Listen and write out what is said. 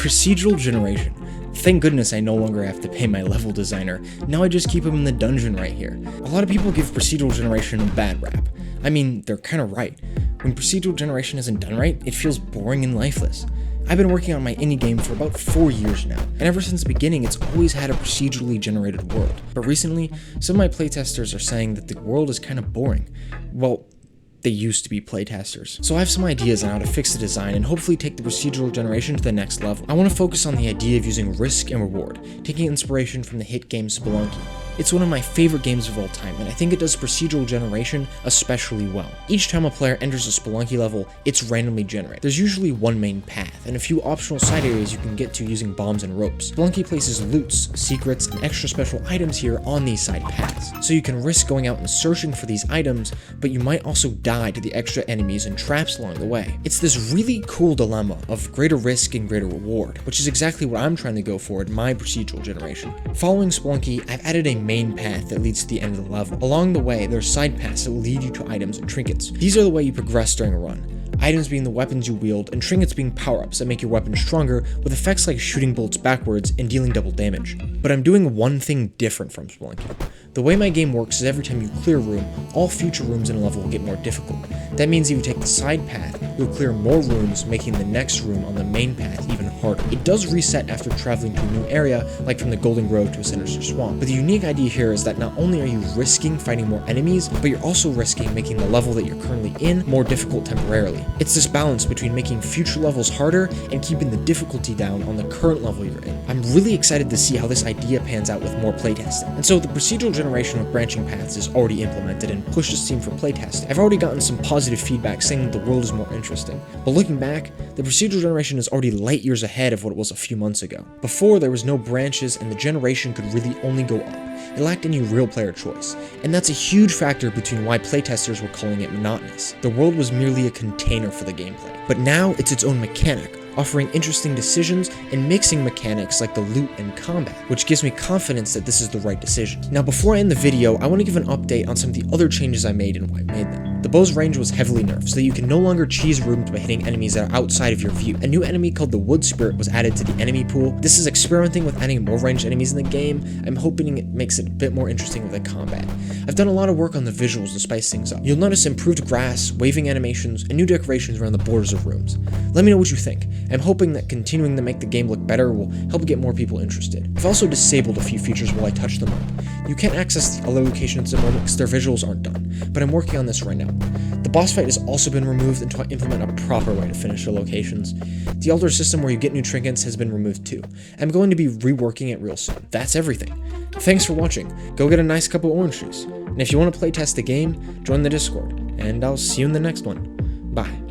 Procedural Generation. Thank goodness I no longer have to pay my level designer, now I just keep him in the dungeon right here. A lot of people give Procedural Generation a bad rap. I mean, they're kinda right. When Procedural Generation isn't done right, it feels boring and lifeless. I've been working on my indie game for about 4 years now, and ever since the beginning it's always had a procedurally generated world. But recently, some of my playtesters are saying that the world is kinda boring. Well, they used to be playtesters. So I have some ideas on how to fix the design and hopefully take the procedural generation to the next level. I want to focus on the idea of using risk and reward, taking inspiration from the hit game Spelunky. It's one of my favorite games of all time, and I think it does procedural generation especially well. Each time a player enters a Spelunky level, it's randomly generated. There's usually one main path, and a few optional side areas you can get to using bombs and ropes. Spelunky places loots, secrets, and extra special items here on these side paths. So you can risk going out and searching for these items, but you might also die to the extra enemies and traps along the way. It's this really cool dilemma of greater risk and greater reward, which is exactly what I'm trying to go for in my procedural generation. Following Spelunky, I've added a main path that leads to the end of the level. Along the way, there's side paths that will lead you to items and trinkets. These are the way you progress during a run. Items being the weapons you wield, and trinkets being power-ups that make your weapon stronger, with effects like shooting bullets backwards and dealing double damage. But I'm doing one thing different from Spelunky. The way my game works is every time you clear a room, all future rooms in a level will get more difficult. That means if you take the side path, you'll clear more rooms, making the next room on the main path even harder. It does reset after traveling to a new area, like from the Golden Grove to a sinister swamp. But the unique idea here is that not only are you risking fighting more enemies, but you're also risking making the level that you're currently in more difficult temporarily. It's this balance between making future levels harder and keeping the difficulty down on the current level you're in. I'm really excited to see how this idea pans out with more playtesting. And so the procedural generation with branching paths is already implemented and pushed this team for playtesting. I've already gotten some positive feedback saying that the world is more interesting. But looking back, the procedural generation is already light years ahead of what it was a few months ago. Before, there was no branches and the generation could really only go up. It lacked any real player choice, and that's a huge factor between why playtesters were calling it monotonous. The world was merely a container for the gameplay. But now it's its own mechanic, offering interesting decisions and mixing mechanics like the loot and combat, which gives me confidence that this is the right decision. Now before I end the video, I want to give an update on some of the other changes I made and why I made them. The bow's range was heavily nerfed, so that you can no longer cheese rooms by hitting enemies that are outside of your view. A new enemy called the Wood Spirit was added to the enemy pool. This is experimenting with adding more ranged enemies in the game. I'm hoping it makes it a bit more interesting with the combat. I've done a lot of work on the visuals to spice things up. You'll notice improved grass, waving animations, and new decorations around the borders of rooms. Let me know what you think. I'm hoping that continuing to make the game look better will help get more people interested. I've also disabled a few features while I touch them up. You can't access the other locations at the moment because their visuals aren't done, but I'm working on this right now. The boss fight has also been removed until I implement a proper way to finish the locations. The altar system where you get new trinkets has been removed too. I'm going to be reworking it real soon. That's everything. Thanks for watching. Go get a nice cup of orange juice. And if you want to play test the game, join the Discord. And I'll see you in the next one. Bye.